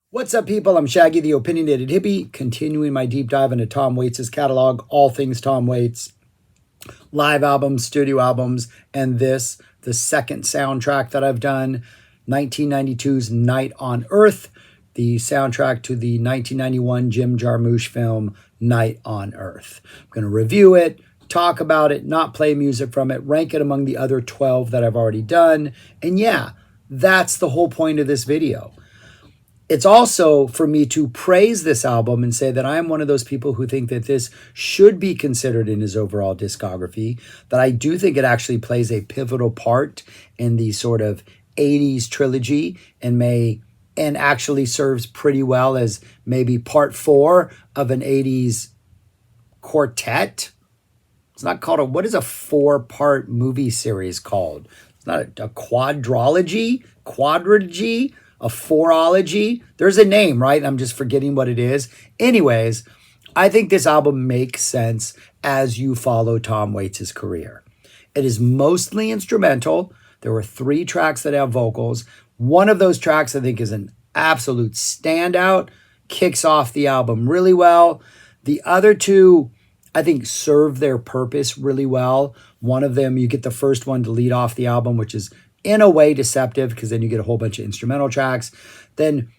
What's up, people? I'm Shaggy, the Opinionated Hippie, continuing my deep dive into Tom Waits' catalog, all things Tom Waits, live albums, studio albums, and this, the second soundtrack that I've done, 1992's Night on Earth, the soundtrack to the 1991 Jim Jarmusch film, Night on Earth. I'm going to review it, talk about it, not play music from it, rank it among the other 12 that I've already done, and yeah, that's the whole point of this video. It's also for me to praise this album and say that I am one of those people who think that this should be considered in his overall discography, that I do think it actually plays a pivotal part in the sort of 80s trilogy and actually serves pretty well as maybe part 4 of an 80s quartet. It's not called what is a 4-part movie series called? It's not a quadrilogy, a fourology. There's a name, right? I'm just forgetting what it is. Anyways, I think this album makes sense as you follow Tom Waits' career. It is mostly instrumental. There were 3 tracks that have vocals. One of those tracks I think is an absolute standout, kicks off the album really well. The other 2 I think serve their purpose really well. One of them, you get the first one to lead off the album, which is in a way deceptive because then you get a whole bunch of instrumental tracks. Then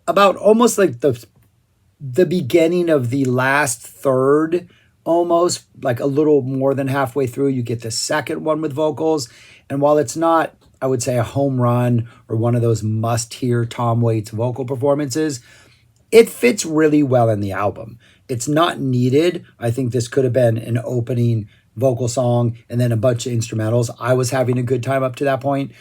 about almost like the beginning of the last third, almost like a little more than halfway through, you get the second one with vocals. And while it's not, I would say, a home run or one of those must-hear Tom Waits vocal performances, it fits really well in the album. It's not needed. I think this could have been an opening vocal song and then a bunch of instrumentals. I was having a good time up to that point.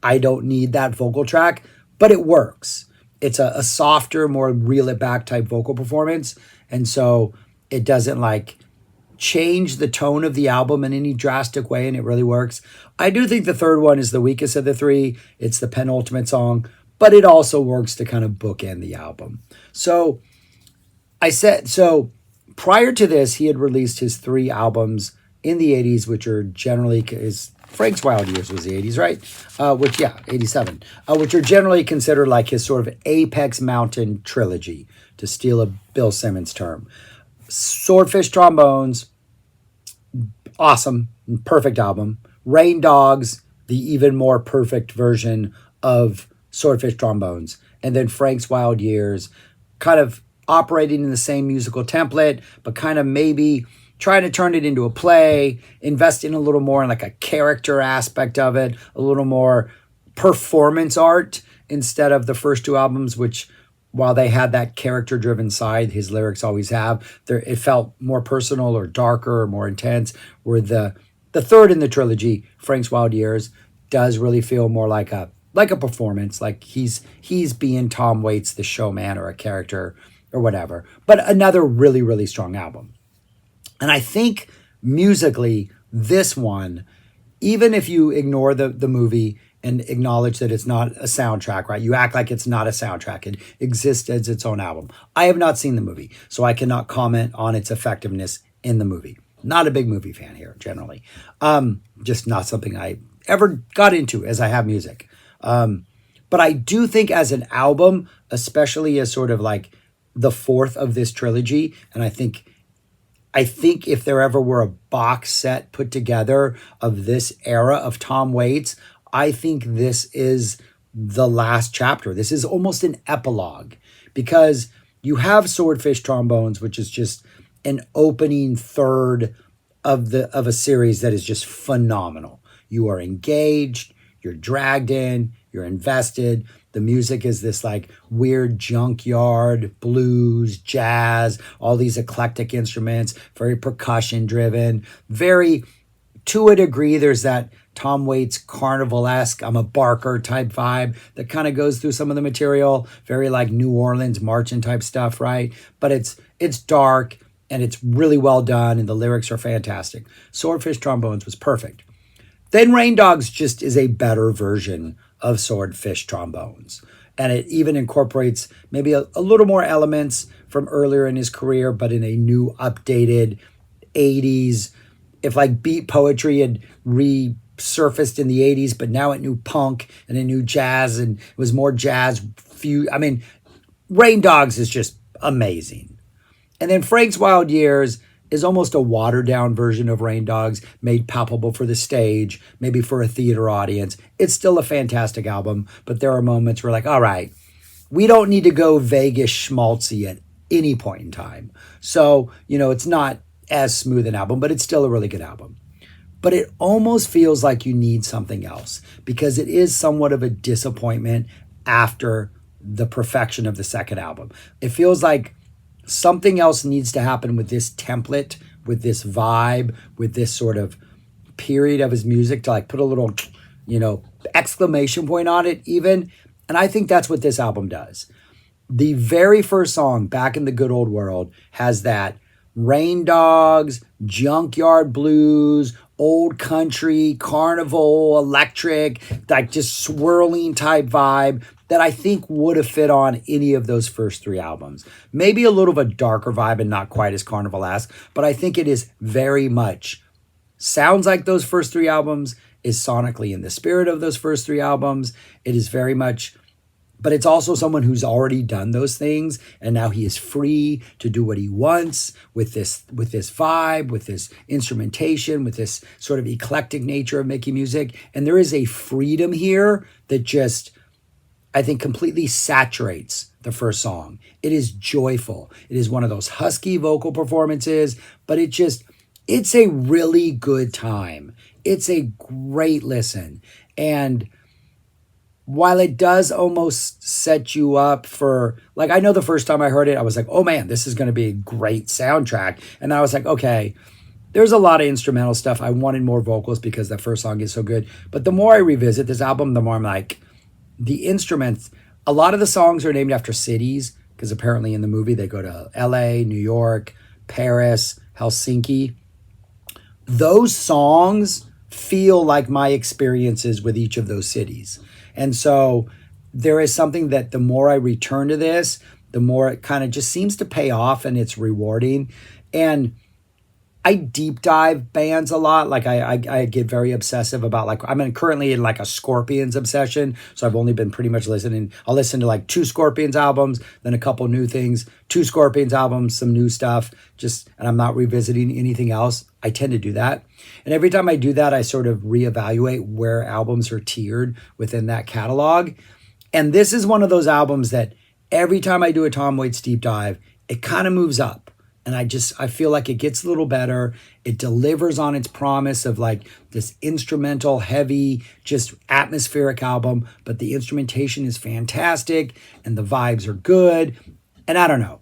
I don't need that vocal track, but it works. It's a softer, more reel it back type vocal performance. And so it doesn't like change the tone of the album in any drastic way, and it really works. I do think the third one is the weakest of the 3. It's the penultimate song, but it also works to kind of bookend the album. So prior to this, he had released his 3 albums in the 80s, which are generally, Frank's Wild Years was the 80s, right? 87, which are generally considered like his sort of apex mountain trilogy, to steal a Bill Simmons term. Swordfish Trombones, awesome, perfect album. Rain Dogs, the even more perfect version of Swordfish Trombones. And then Frank's Wild Years, kind of operating in the same musical template, but kind of maybe trying to turn it into a play, investing a little more in like a character aspect of it, a little more performance art instead of the first 2 albums, which while they had that character-driven side, his lyrics always have, it felt more personal or darker or more intense, where the third in the trilogy, Frank's Wild Years, does really feel more like a performance, like he's being Tom Waits, the showman or a character or whatever. But another really, really strong album. And I think musically, this one, even if you ignore the movie and acknowledge that it's not a soundtrack, right? You act like it's not a soundtrack. It exists as its own album. I have not seen the movie, so I cannot comment on its effectiveness in the movie. Not a big movie fan here, generally. Just not something I ever got into as I have music. But I do think as an album, especially as sort of like the 4th of this trilogy, and I think if there ever were a box set put together of this era of Tom Waits, I think this is the last chapter. This is almost an epilogue, because you have Swordfish Trombones, which is just an opening third of a series that is just phenomenal. You are engaged, you're dragged in, you're invested. The music is this like weird junkyard, blues, jazz, all these eclectic instruments, very percussion driven, very, to a degree, there's that Tom Waits carnival-esque, I'm a Barker type vibe that kind of goes through some of the material, very like New Orleans marching type stuff, right? But it's dark and it's really well done and the lyrics are fantastic. Swordfish Trombones was perfect. Then Rain Dogs just is a better version of Swordfish Trombones. And it even incorporates maybe a little more elements from earlier in his career, but in a new, updated 80s. If like beat poetry had resurfaced in the 80s, but now it knew punk and it knew jazz and it was more jazz. Rain Dogs is just amazing. And then Frank's Wild Years is almost a watered down version of Rain Dogs, made palpable for the stage, maybe for a theater audience. It's still a fantastic album, but there are moments where, like, all right, we don't need to go Vegas schmaltzy at any point in time. So, it's not as smooth an album, but it's still a really good album. But it almost feels like you need something else because it is somewhat of a disappointment after the perfection of the second album. It feels like something else needs to happen with this template, with this vibe, with this sort of period of his music to like put a little, exclamation point on it even. And I think that's what this album does. The very first song, Back in the Good Old World, has that Rain Dogs, Junkyard Blues, old country, carnival, electric, like just swirling type vibe that I think would have fit on any of those first three albums. Maybe a little of a darker vibe and not quite as carnival-esque, but I think it is very much, sounds like those first three albums, is sonically in the spirit of those first three albums. It is very much, but it's also someone who's already done those things, and now he is free to do what he wants with this vibe, with this instrumentation, with this sort of eclectic nature of making music. And there is a freedom here that just, I think, completely saturates the first song. It is joyful. It is one of those husky vocal performances, but it's a really good time. It's a great listen. And while it does almost set you up for, like, I know the first time I heard it, I was like, oh man, this is going to be a great soundtrack. And I was like, okay, there's a lot of instrumental stuff. I wanted more vocals because that first song is so good. But the more I revisit this album, the more I'm like, the instruments, a lot of the songs are named after cities because apparently in the movie they go to LA, New York, Paris, Helsinki. Those songs feel like my experiences with each of those cities. And so there is something that the more I return to this, the more it kind of just seems to pay off and it's rewarding. And I deep dive bands a lot. Like I get very obsessive about, like, I'm currently in like a Scorpions obsession. So I've only been pretty much listening. I'll listen to like 2 Scorpions albums, then a couple new things, 2 Scorpions albums, some new stuff, and I'm not revisiting anything else. I tend to do that. And every time I do that, I sort of reevaluate where albums are tiered within that catalog. And this is one of those albums that every time I do a Tom Waits deep dive, it kind of moves up. And I feel like it gets a little better. It delivers on its promise of like this instrumental, heavy, just atmospheric album. But the instrumentation is fantastic and the vibes are good. And I don't know.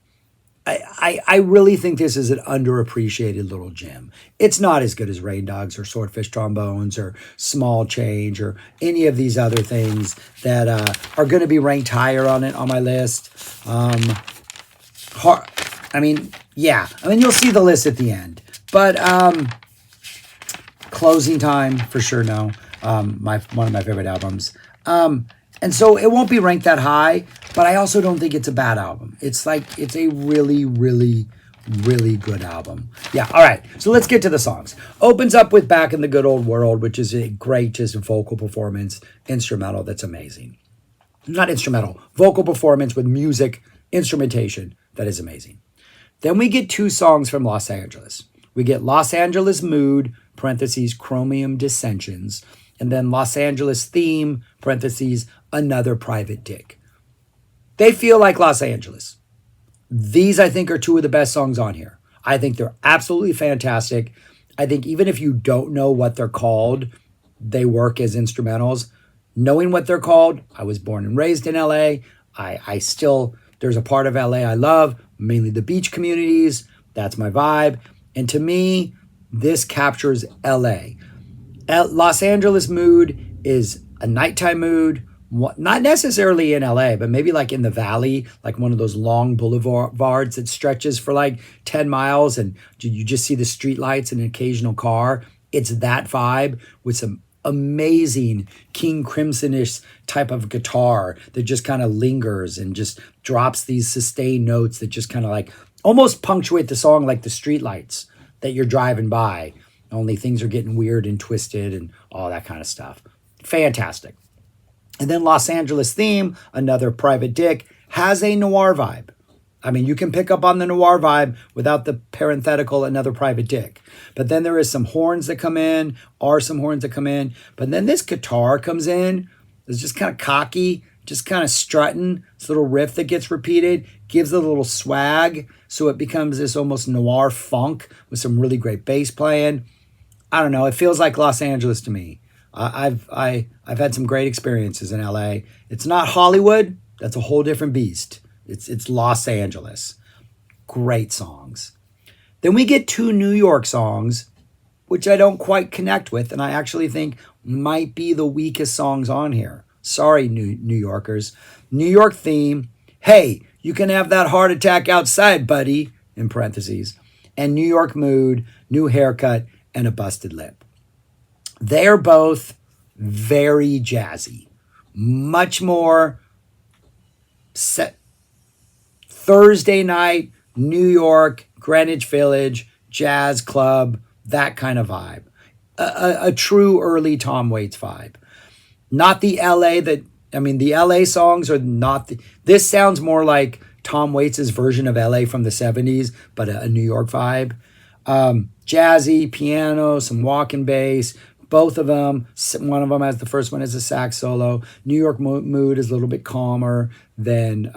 I really think this is an underappreciated little gem. It's not as good as Rain Dogs or Swordfish Trombones or Small Change or any of these other things that are going to be ranked higher on my list. You'll see the list at the end. But Closing Time, for sure, no. One of my favorite albums. And so it won't be ranked that high, but I also don't think it's a bad album. It's a really, really, really good album. Yeah, all right. So let's get to the songs. Opens up with Back in the Good Old World, which is a great just vocal performance, instrumental that's amazing. Not instrumental, vocal performance with music, instrumentation that is amazing. Then we get 2 songs from Los Angeles. We get Los Angeles Mood, parentheses, Chromium Dissensions, and then Los Angeles Theme, parentheses, Another Private Dick. They feel like Los Angeles. These, I think, are 2 of the best songs on here. I think they're absolutely fantastic. I think even if you don't know what they're called, they work as instrumentals. Knowing what they're called, I was born and raised in LA. There's a part of LA I love, mainly the beach communities. That's my vibe. And to me, this captures LA. Los Angeles Mood is a nighttime mood, not necessarily in LA, but maybe like in the valley, like one of those long boulevards that stretches for like 10 miles and you just see the street lights and an occasional car. It's that vibe with some amazing King Crimson-ish type of guitar that just kind of lingers and just drops these sustained notes that just kind of like almost punctuate the song like the street lights that you're driving by. Only things are getting weird and twisted and all that kind of stuff. Fantastic. And then Los Angeles Theme, Another Private Dick, has a noir vibe. I mean, you can pick up on the noir vibe without the parenthetical another private dick. But then there is some horns that come in, But then this guitar comes in. It's just kind of cocky, just kind of strutting. This little riff that gets repeated gives it a little swag. So it becomes this almost noir funk with some really great bass playing. I don't know. It feels like Los Angeles to me. I've had some great experiences in LA. It's not Hollywood. That's a whole different beast. It's Los Angeles. Great songs. Then we get 2 New York songs, which I don't quite connect with, and I actually think might be the weakest songs on here. Sorry, New Yorkers. New York theme. Hey, you can have that heart attack outside, buddy, in parentheses. And New York mood, new haircut, and a busted lip. They are both very jazzy. Much more set. Thursday night, New York, Greenwich Village, jazz club, that kind of vibe. A true early Tom Waits vibe. Not the the LA songs are not, this sounds more like Tom Waits' version of LA from the 70s, but a New York vibe. Jazzy, piano, some walking bass, both of them. One of them has, the first one has a sax solo. New York mood is a little bit calmer than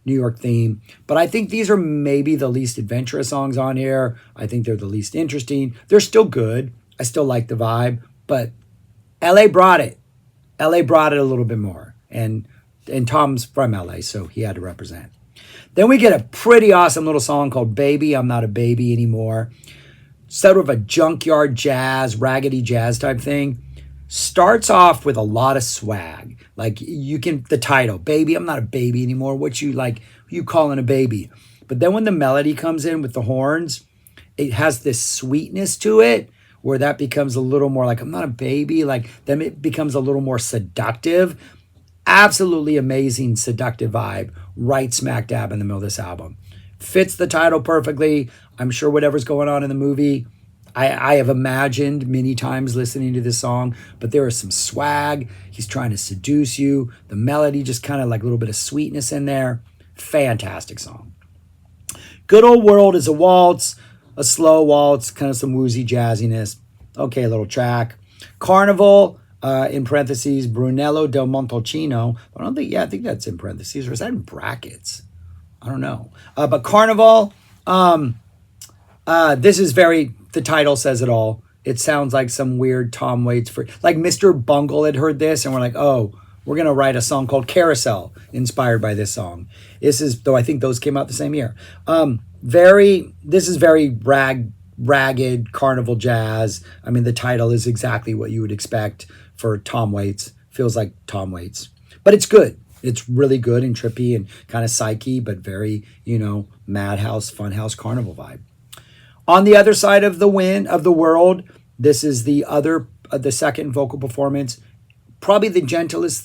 New York theme. But I think these are maybe the least adventurous songs on here. I think they're the least interesting. They're still good. I still like the vibe, but LA brought it. LA brought it a little bit more. And Tom's from LA, so he had to represent. Then we get a pretty awesome little song called Baby, I'm Not a Baby Anymore. Sort of a junkyard jazz, raggedy jazz type thing. Starts off with a lot of swag. Like the title, Baby, I'm Not a Baby Anymore. What you calling a baby? But then when the melody comes in with the horns, it has this sweetness to it where that becomes a little more like, I'm not a baby. Like then it becomes a little more seductive. Absolutely amazing seductive vibe right smack dab in the middle of this album. Fits the title perfectly. I'm sure whatever's going on in the movie, I have imagined many times listening to this song, but there is some swag. He's trying to seduce you. The melody just kind of like a little bit of sweetness in there. Fantastic song. Good Old World is a waltz, a slow waltz, kind of some woozy jazziness. Okay, little track. Carnival, in parentheses, Brunello del Montalcino. I think that's in parentheses, or is that in brackets? I don't know. But Carnival, this is the title says it all. It sounds like some weird Tom Waits like Mr. Bungle had heard this and we're like, oh, we're going to write a song called Carousel inspired by this song. Though I think those came out the same year. This is very ragged carnival jazz. I mean, the title is exactly what you would expect for Tom Waits. Feels like Tom Waits, but it's good. It's really good and trippy and kind of psyche, but very, madhouse, funhouse carnival vibe. On the other side of the world, this is the second vocal performance. Probably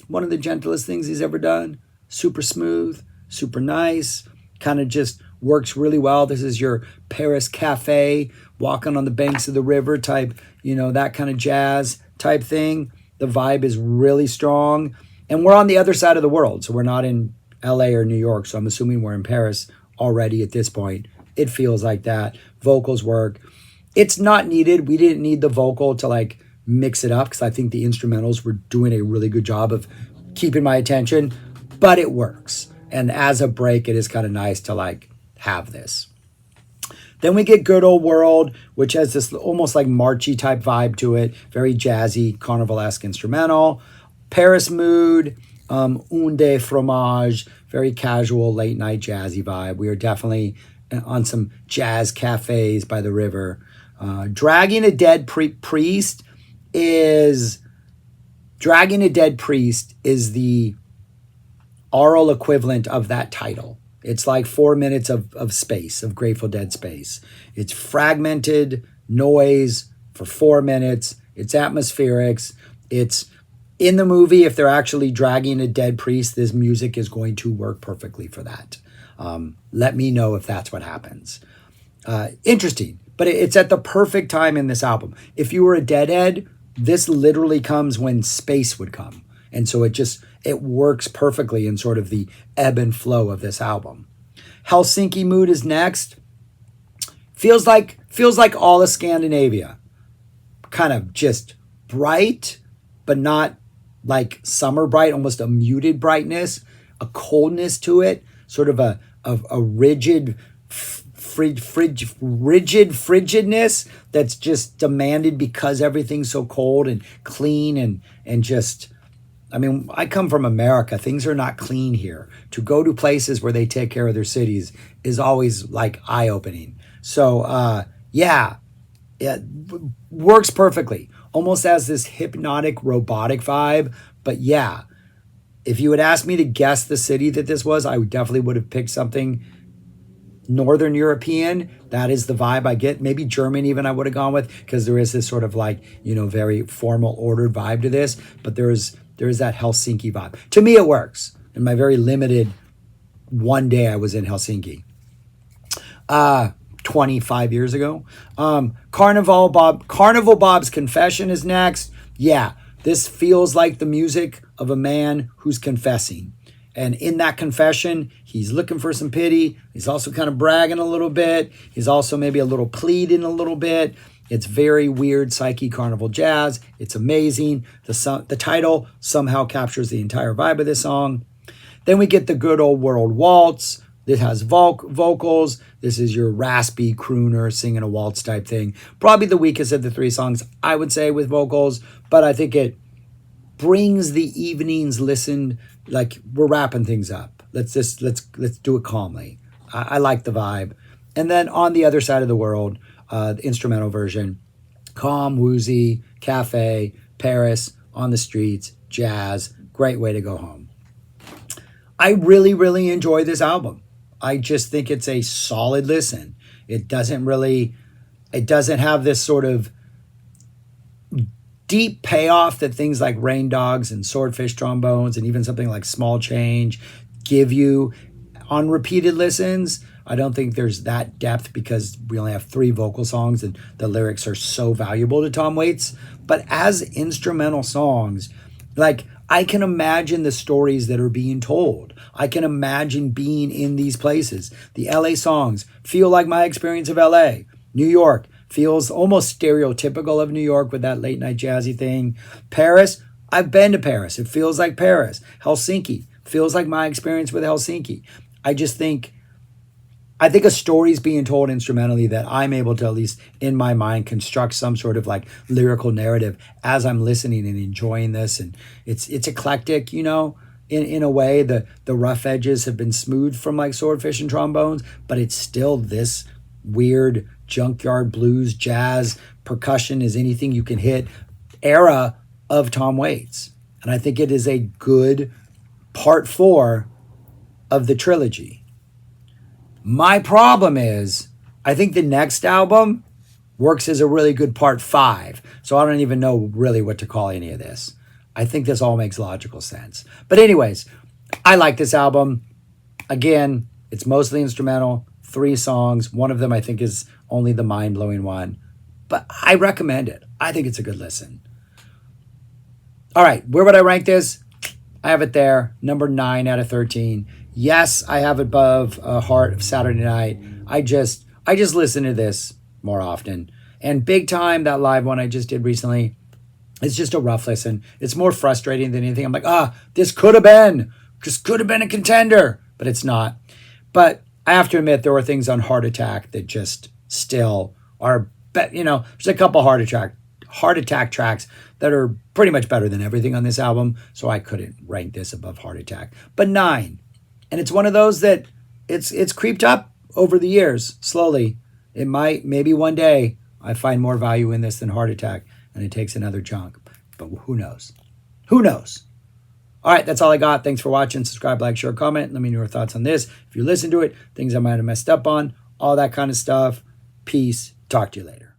one of the gentlest things he's ever done. Super smooth, super nice, kind of just works really well. This is your Paris cafe, walking on the banks of the river type, that kind of jazz type thing. The vibe is really strong. And we're on the other side of the world, so we're not in LA or New York, so I'm assuming we're in Paris already at this point. It feels like that. Vocals work. It's not needed. We didn't need the vocal to mix it up because I think the instrumentals were doing a really good job of keeping my attention, but it works. And as a break, it is kind of nice to have this. Then we get Good Old World, which has this almost like marchy type vibe to it. Very jazzy, carnival-esque instrumental. Paris mood, un de fromage, very casual, late night jazzy vibe. We are definitely on some jazz cafes by the river. Dragging a Dead Priest is the oral equivalent of that title. It's like 4 minutes of space, of Grateful Dead space. It's fragmented noise for 4 minutes. It's atmospherics. It's in the movie, if they're actually dragging a dead priest, this music is going to work perfectly for that. Let me know if that's what happens. Interesting, but it's at the perfect time in this album. If you were a Deadhead, this literally comes when space would come. And so it works perfectly in sort of the ebb and flow of this album. Helsinki Mood is next. Feels like all of Scandinavia. Kind of just bright, but not like summer bright, almost a muted brightness, a coldness to it, sort of a rigid frigidness that's just demanded because everything's so cold and clean and just, I mean, I come from America. Things are not clean here. To go to places where they take care of their cities is always like eye-opening. So, yeah, works perfectly. Almost has this hypnotic, robotic vibe. But yeah, if you had asked me to guess the city that this was, I definitely would have picked something Northern European. That is the vibe I get. Maybe German even I would have gone with, because there is this sort of like, very formal ordered vibe to this. But there is that Helsinki vibe. To me, it works. In my very limited one day I was in Helsinki. 25 years ago. Carnival Bob's Confession is next. Yeah, this feels like the music of a man who's confessing. And in that confession, he's looking for some pity. He's also kind of bragging a little bit. He's also maybe a little pleading a little bit. It's very weird, psyche carnival jazz. It's amazing. The title somehow captures the entire vibe of this song. Then we get the Good Old World Waltz. It has vocals. This is your raspy crooner singing a waltz type thing. Probably the weakest of the three songs, I would say, with vocals. But I think it brings the evenings listened like we're wrapping things up. Let's do it calmly. I like the vibe. And then On the Other Side of the World, the instrumental version, calm, woozy, cafe, Paris, on the streets, jazz, great way to go home. I really, really enjoy this album. I just think it's a solid listen. It doesn't have this sort of deep payoff that things like Rain Dogs and Swordfish Trombones and even something like Small Change give you on repeated listens. I don't think there's that depth because we only have 3 vocal songs and the lyrics are so valuable to Tom Waits. But as instrumental songs, like, I can imagine the stories that are being told. I can imagine being in these places. The LA songs feel like my experience of LA. New York feels almost stereotypical of New York with that late night jazzy thing. Paris, I've been to Paris. It feels like Paris. Helsinki feels like my experience with Helsinki. I think a story is being told instrumentally that I'm able to, at least in my mind, construct some sort of like lyrical narrative as I'm listening and enjoying this. And it's eclectic, in a way. The rough edges have been smoothed from like Swordfish and Trombones, but it's still this weird junkyard blues, jazz, percussion is anything you can hit era of Tom Waits. And I think it is a good part 4 of the trilogy. My problem is, I think the next album works as a really good part 5. So I don't even know really what to call any of this. I think this all makes logical sense. But anyways, I like this album. Again, it's mostly instrumental, 3 songs. One of them I think is only the mind-blowing one. But I recommend it. I think it's a good listen. All right, where would I rank this? I have it there, number 9 out of 13. Yes, I have it above Heart of Saturday Night. I just listen to this more often. And Big Time, that live one I just did recently, it's just a rough listen. It's more frustrating than anything. I'm like, this could have been a contender, but it's not. But I have to admit, there were things on Heart Attack that just still are, there's a couple Heart Attack tracks that are pretty much better than everything on this album, so I couldn't rank this above Heart Attack. But 9. And it's one of those that it's creeped up over the years, slowly. It maybe one day I find more value in this than Heart Attack, and it takes another chunk. But who knows? Who knows? All right, that's all I got. Thanks for watching. Subscribe, like, share, comment. Let me know your thoughts on this. If you listen to it, things I might have messed up on, all that kind of stuff. Peace. Talk to you later.